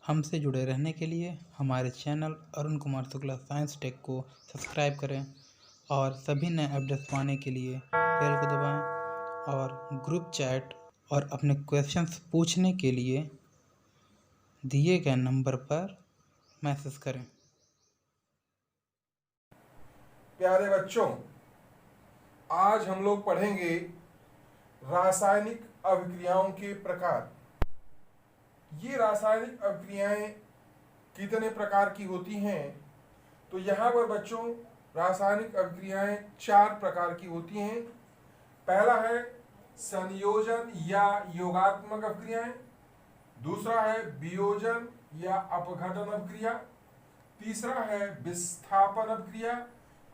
हमसे जुड़े रहने के लिए हमारे channel Arun Kumar Shukla science tech को सब्सक्राइब करें और सभी नए अपडेट्स पाने के लिए बेल को दबाएं और ग्रुप चैट और अपने क्वेश्चंस पूछने के लिए दिए गए नंबर पर मैसेज करें। प्यारे बच्चों, आज हम लोग पढ़ेंगे रासायनिक अभिक्रियाओं के प्रकार। ये रासायनिक अभिक्रियाएं कितने प्रकार की होती हैं? तो यहाँ पर बच्चों रासायनिक अभिक्रियाएं 4 प्रकार की होती हैं। पहला है संयोजन या योगात्मक अभिक्रियाएं, दूसरा है वियोजन या अपघटन अभिक्रिया, तीसरा है विस्थापन अभिक्रिया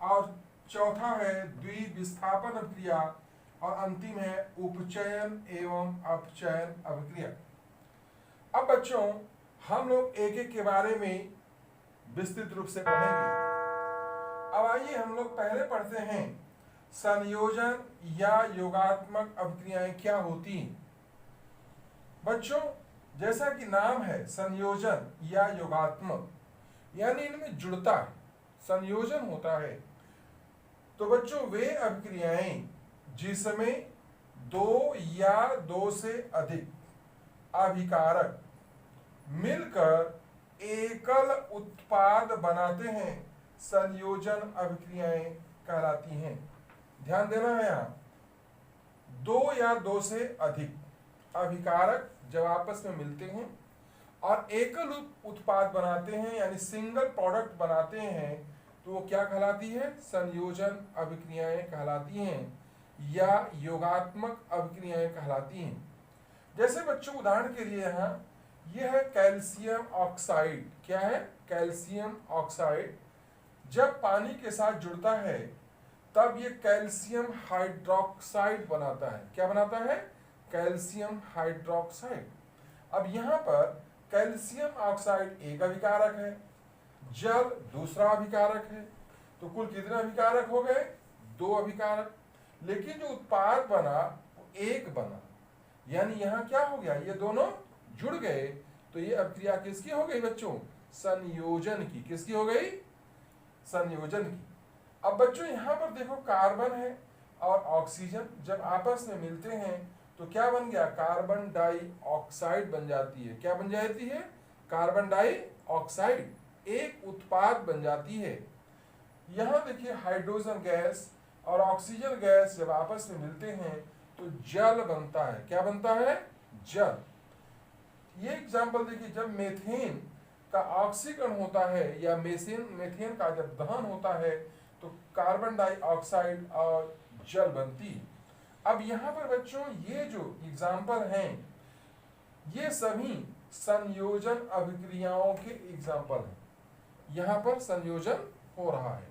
और चौथा है द्विविस्थापन अभिक्रिया और अंतिम है उपचयन एवं अपचयन अभिक्रिया। अब बच्चों हम लोग एक एक के बारे में विस्तृत रूप से पढ़ेंगे। अब आइए हम लोग पहले पढ़ते हैं संयोजन या योगात्मक अभिक्रियाएं क्या होती हैं। बच्चों जैसा कि नाम है संयोजन या योगात्मक, यानी इनमें जुड़ता है, संयोजन होता है। तो बच्चों वे अभिक्रियाएं जिसमें 2 या 2 से अधिक अभिकारक मिलकर एकल उत्पाद बनाते हैं, संयोजन अभिक्रियाएं कहलाती हैं। ध्यान देना है, यहाँ 2 या 2 से अधिक अभिकारक जब आपस में मिलते हैं और एकल उत्पाद बनाते हैं यानी सिंगल प्रोडक्ट बनाते हैं, तो वो क्या कहलाती है? संयोजन अभिक्रियाएं कहलाती हैं या योगात्मक अभिक्रियाएं कहलाती हैं। जैसे बच्चों उदाहरण के लिए यहाँ यह है कैल्शियम ऑक्साइड। क्या है? कैल्शियम ऑक्साइड जब पानी के साथ जुड़ता है तब ये कैल्शियम हाइड्रोक्साइड बनाता है। क्या बनाता है? Calcium hydroxide. अब यहाँ पर कैल्शियम ऑक्साइड एक अभिकारक है, जल दूसरा अभिकारक है, तो कुल कितने अभिकारक हो गए? 2 अभिकारक। लेकिन जो उत्पाद बना वो एक बना, यानी यहाँ क्या हो गया? ये दोनों जुड़ गए, तो ये अभिक्रिया किसकी हो गई बच्चों? संयोजन की। किसकी हो गई? संयोजन की। अब बच्चों यहाँ पर देखो कार्बन है और ऑक्सीजन जब आपस में मिलते हैं तो क्या बन गया? कार्बन डाइऑक्साइड बन जाती है। क्या बन जाती है? कार्बन डाइऑक्साइड एक उत्पाद बन जाती है। यहाँ देखिए हाइड्रोजन गैस और ऑक्सीजन गैस जब आपस में मिलते हैं तो जल बनता है। क्या बनता है? जल। ये एग्जाम्पल देखिए, जब मेथेन का ऑक्सीकरण होता है या मेथेन का जब दहन होता है तो कार्बन डाइऑक्साइड और जल बनती है। अब यहाँ पर बच्चों ये जो एग्जाम्पल हैं ये सभी संयोजन अभिक्रियाओं के एग्जाम्पल हैं। यहाँ पर संयोजन हो रहा है।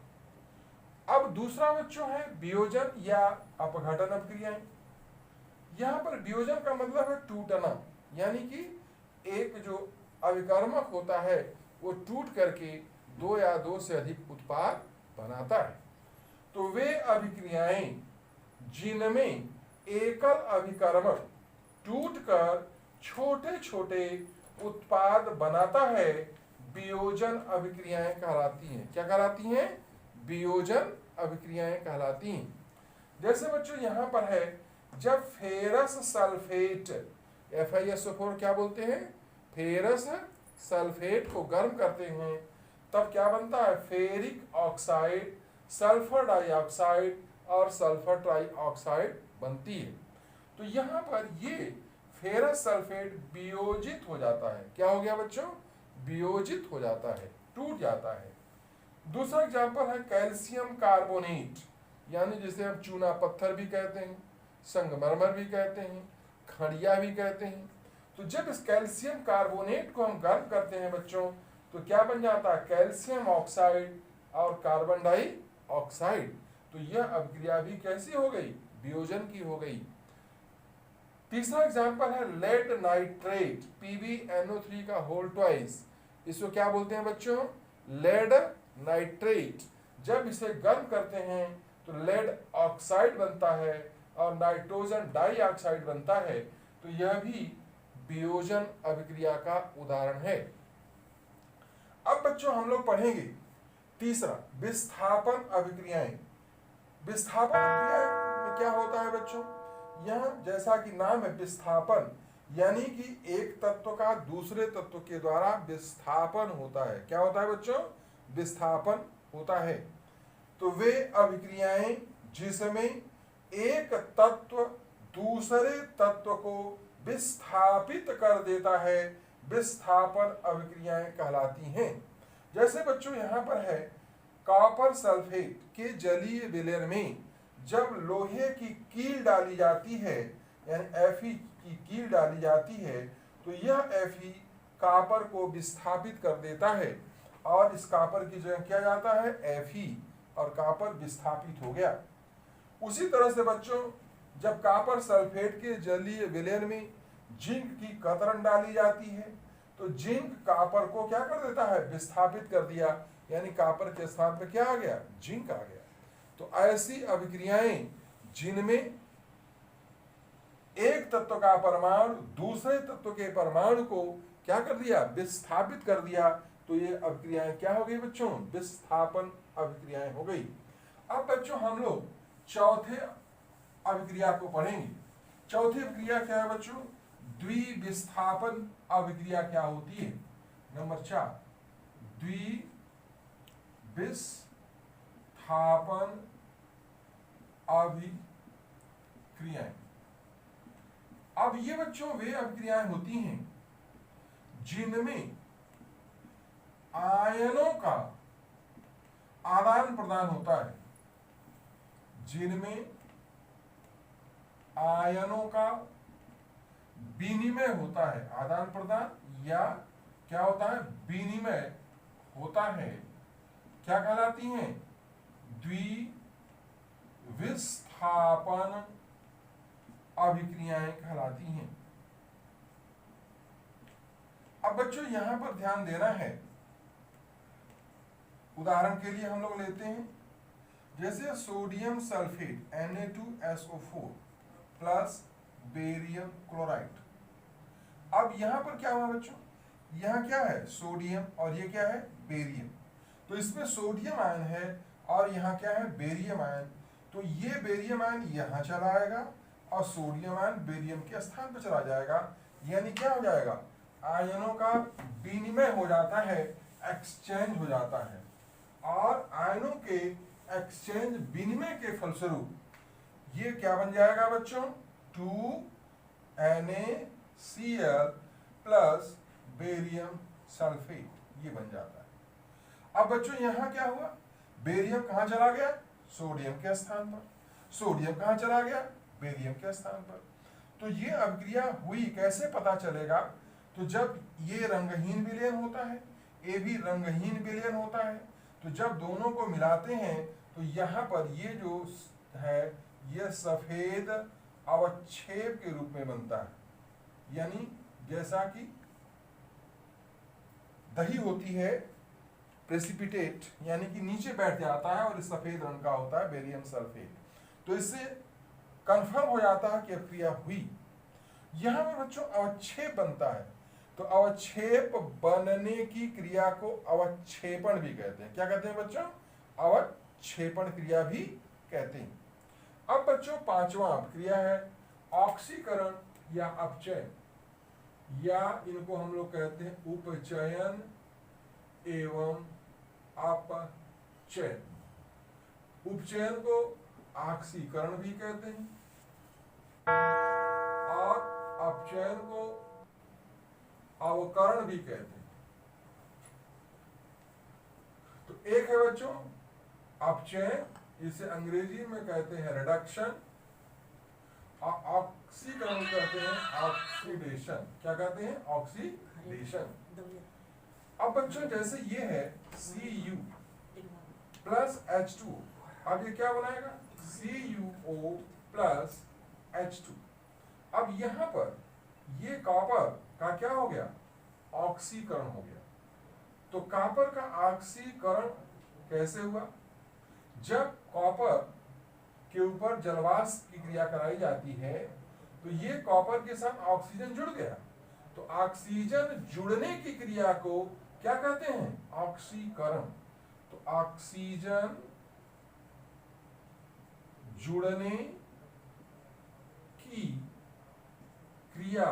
अब दूसरा बच्चों है वियोजन या अपघटन अभिक्रियाएं। यहाँ पर वियोजन का मतलब है टूटना, यानी कि एक जो अभिकर्मक होता है वो टूट करके 2 या 2 से अधिक उत्पाद बनाता है। तो वे अभिक्रियाएं जिनमें एकल अभिकर्मक टूटकर छोटे छोटे उत्पाद बनाता है वियोजन अभिक्रियाएं कहलाती हैं। क्या कहलाती हैं? वियोजन अभिक्रियाएं कहलाती हैं। जैसे बच्चों यहाँ पर है जब फेरस सल्फेट FeSO4 क्या बोलते हैं? फेरस सल्फेट को गर्म करते हैं तब क्या बनता है? फेरिक ऑक्साइड, सल्फर डाइऑक्साइड और सल्फर ट्राइऑक्साइड बनती है। तो यहाँ पर ये फेरस सल्फेट वियोजित हो जाता है। क्या हो गया बच्चों? वियोजित हो जाता है, टूट जाता है। दूसरा एग्जाम्पल है कैल्शियम कार्बोनेट, यानी जिसे हम चूना पत्थर भी कहते हैं, संगमरमर भी कहते हैं, खड़िया भी कहते हैं। तो जब इस कैल्शियम कार्बोनेट को हम गर्म करते हैं बच्चों तो क्या बन जाता है? कैल्शियम ऑक्साइड और कार्बन डाइऑक्साइड। तो यह अभिक्रिया भी कैसी हो गई? वियोजन की हो गई। तीसरा एग्जाम्पल है लेड नाइट्रेट PbNO3 का होल ट्वाइस। इसको क्या बोलते हैं बच्चों? Lead nitrate. जब इसे गर्म करते हैं तो लेड ऑक्साइड बनता है और नाइट्रोजन डाइऑक्साइड बनता है। तो यह भी वियोजन अभिक्रिया का उदाहरण है। अब बच्चों हम लोग पढ़ेंगे तीसरा, विस्थापन अभिक्रियाएं। विस्थापन अभिक्रिया में क्या होता है बच्चों? यहाँ जैसा कि नाम है विस्थापन, यानी कि एक तत्व का दूसरे तत्व के द्वारा विस्थापन होता है। क्या होता है बच्चों? विस्थापन होता है। तो वे अभिक्रियाएं जिसमें एक तत्व दूसरे तत्व को विस्थापित कर देता है, विस्थापन अभिक्रियाएं कहलाती हैं। जैसे बच्चों यहाँ पर है, कॉपर सल्फेट के जलीय विलयन में जब लोहे की कील डाली जाती है, यानी Fe की कील डाली जाती है, तो यह Fe कॉपर को विस्थापित कर देता है और इस कॉपर की जगह क्या जाता है? Fe, और कॉपर विस्थापित हो गया। उसी तरह से बच्चों जब कॉपर सल्फेट के जलीय विलयन में जिंक की कतरन डाली जाती है, तो जिंक कॉपर को क्या कर देता है? विस्थापित कर दिया, यानी कॉपर के स्थान पे क्या आ गया? जिंक आ गया। तो ऐसी अभिक्रियाएं जिनमें एक तत्व का परमाणु दूसरे तत्व के परमाणु को क्या कर दिया? विस्थापित कर दिया, तो ये अभिक्रियाएं क्या हो गई बच्चों? विस्थापन अभिक्रियाएं हो गई। अब बच्चों हम लोग चौथे अभिक्रिया को पढ़ेंगे। चौथी अभिक्रिया क्या है बच्चों? द्विविस्थापन अभिक्रिया क्या होती है? नंबर 4, द्विविस्थापन अभिक्रियाएं। अब ये बच्चों वे अभिक्रियाएं होती हैं जिनमें आयनों का आदान प्रदान होता है, जिनमें आयनों का विनिमय होता है, आदान प्रदान या क्या होता है? विनिमय होता है। क्या कहलाती हैं? द्विविस्थापन अभिक्रियाएं कहलाती हैं। अब बच्चों यहां पर ध्यान देना है, उदाहरण के लिए हम लोग लेते हैं जैसे sodium sulphate Na2SO4 plus barium chloride. अब यहां पर क्या हुआ बच्चों? यहां क्या है? सोडियम, और ये क्या है? बेरियम। तो इसमें सोडियम आयन है और यहां क्या है? Barium ion. तो ये बेरियम आयन यहां चला आएगा और सोडियम आयन बेरियम के स्थान पर चला जाएगा, यानी क्या हो जाएगा? आयनों का विनिमय हो जाता है, एक्सचेंज हो जाता है, और आयनों के एक्सचेंज विनिमय के फलस्वरूप ये क्या बन जाएगा बच्चों? 2NaCl प्लस बेरियम सल्फेट, ये बन जाता है। अब बच्चों यहां क्या हुआ? बेरियम कहां चला गया? सोडियम के स्थान पर। सोडियम कहां चला गया? बेरियम के स्थान पर। तो ये अभिक्रिया हुई, कैसे पता चलेगा? तो जब ये रंगहीन विलयन होता है, ये भी रंगहीन विलयन होता है, तो जब दोनों को मिलाते हैं तो यहाँ पर ये जो है ये सफेद अवक्षेप के रूप में बनता है, यानी जैसा कि दही होती है प्रेसिपिटेट, यानी कि नीचे बैठ जाता है और सफेद रंग का होता है बेरियम सल्फेट। तो इससे कंफर्म हो जाता है कि अभिक्रिया हुई। यहां में बच्चों अवक्षेप बनता है, तो अवक्षेप बनने की क्रिया को अवक्षेपण भी कहते हैं। क्या कहते हैं बच्चों? अवक्षेपण क्रिया भी कहते हैं। अब बच्चों पांचवा अभिक्रिया है ऑक्सीकरण या अपचयन, या इनको हम लोग कहते हैं उपचयन एवं अपचयन। उपचयन को ऑक्सीकरण भी कहते हैं और अपचयन को अवकरण भी कहते हैं। तो एक है बच्चों अपचयन, इसे अंग्रेजी में कहते हैं रिडक्शन, और ऑक्सीकरण कहते हैं ऑक्सीडेशन। क्या कहते हैं? ऑक्सीडेशन। अब बच्चों जैसे ये है Cu प्लस H2, अब ये क्या बनाएगा? CuO plus H2। अब यहां पर ये कॉपर का क्या हो गया? ऑक्सीकरण हो गया। तो कॉपर का ऑक्सीकरण कैसे हुआ? जब कॉपर के ऊपर जलवाष्प की क्रिया कराई जाती है तो ये कॉपर के साथ ऑक्सीजन जुड़ गया, तो ऑक्सीजन जुड़ने की क्रिया को क्या कहते हैं? ऑक्सीकरण। तो ऑक्सीजन जुड़ने की क्रिया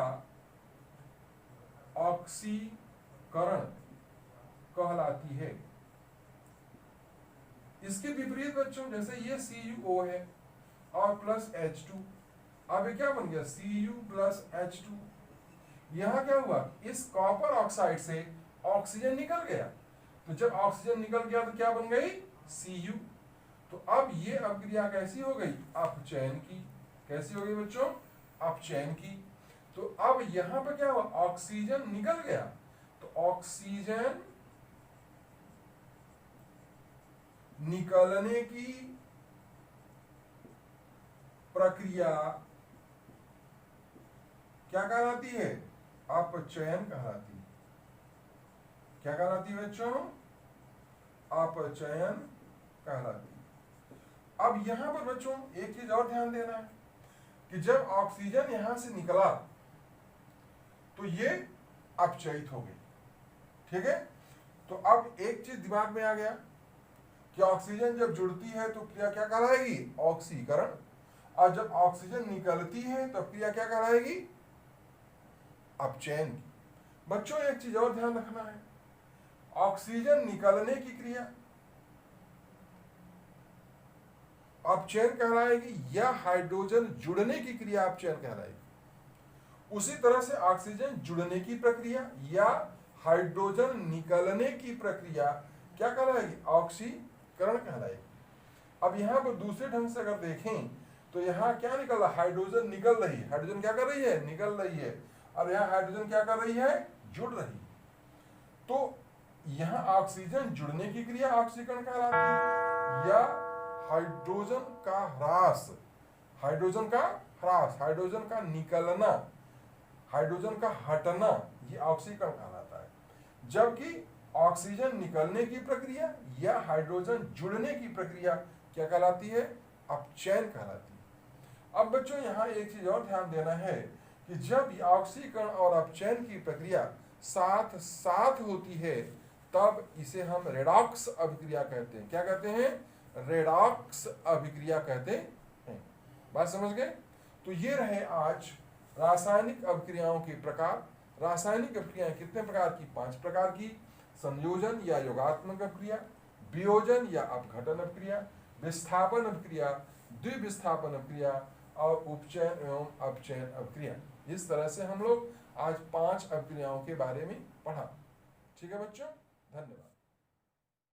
ऑक्सीकरण कहलाती है। इसके विपरीत बच्चों, जैसे ये CuO है और प्लस H2, अब ये क्या बन गया? Cu plus H2। यहां क्या हुआ? इस कॉपर ऑक्साइड से ऑक्सीजन निकल गया, तो जब ऑक्सीजन निकल गया तो क्या बन गई? Cu। तो अब ये अभिक्रिया कैसी हो गई? अपचयन की। कैसी हो गई बच्चों? अपचयन की। तो अब यहां पर क्या हुआ? ऑक्सीजन निकल गया, तो ऑक्सीजन निकलने की प्रक्रिया क्या कहलाती है? अपचयन कहलाती है। क्या कहलाती है बच्चों? अपचयन कहलाती है। अब यहां पर बच्चों एक चीज और ध्यान देना है कि जब ऑक्सीजन यहां से निकला तो ये अपचयित हो गई। ठीक है? तो अब एक चीज दिमाग में आ गया कि ऑक्सीजन जब जुड़ती है तो क्रिया क्या कहलाएगी? ऑक्सीकरण। और जब ऑक्सीजन निकलती है तो क्रिया क्या कहलाएगी? अपचयन की। बच्चों एक चीज और ध्यान रखना है, ऑक्सीजन निकलने की क्रिया अपचयन कहलाएगी या हाइड्रोजन जुड़ने की क्रिया अपचयन कहलाएगी। उसी तरह से ऑक्सीजन जुड़ने की प्रक्रिया या हाइड्रोजन निकलने की प्रक्रिया क्या कहलाएगी? ऑक्सीकरण कहलाएगी। अब यहां पर दूसरे ढंग से अगर देखें तो यहां क्या निकल रहा? हाइड्रोजन निकल रही है। हाइड्रोजन क्या कर रही है? निकल रही है। और यहां हाइड्रोजन क्या कर रही है? जुड़ रही। तो यहां ऑक्सीजन जुड़ने की क्रिया ऑक्सीकरण कहलाती है या हाइड्रोजन का ह्रास, हाइड्रोजन का ह्रास, हाइड्रोजन का निकलना, हाइड्रोजन का हटना, ये ऑक्सीकरण कहलाता है। जबकि ऑक्सीजन निकलने की प्रक्रिया या हाइड्रोजन जुड़ने की प्रक्रिया क्या कहलाती है? अपचयन कहलाती है। अब बच्चों यहां एक चीज और ध्यान देना है कि जब ऑक्सीकरण और अपचयन की प्रक्रिया साथ साथ होती है तब इसे हम रेडॉक्स अभिक्रिया कहते हैं। क्या कहते हैं? रेडॉक्स अभिक्रिया कहते हैं। बात समझ गए? तो ये रहे आज रासायनिक अभिक्रियाओं के प्रकार। रासायनिक अभिक्रियाएं कितने प्रकार की? 5 प्रकार की। संयोजन या योगात्मक अभिक्रिया, वियोजन या अपघटन अभिक्रिया, विस्थापन अभिक्रिया, द्विविस्थापन अभिक्रिया और उपचयन एवं अपचयन अभिक्रिया। इस तरह से हम लोग आज 5 अभिक्रियाओं के बारे में पढ़ा। ठीक है बच्चों, धन्यवाद।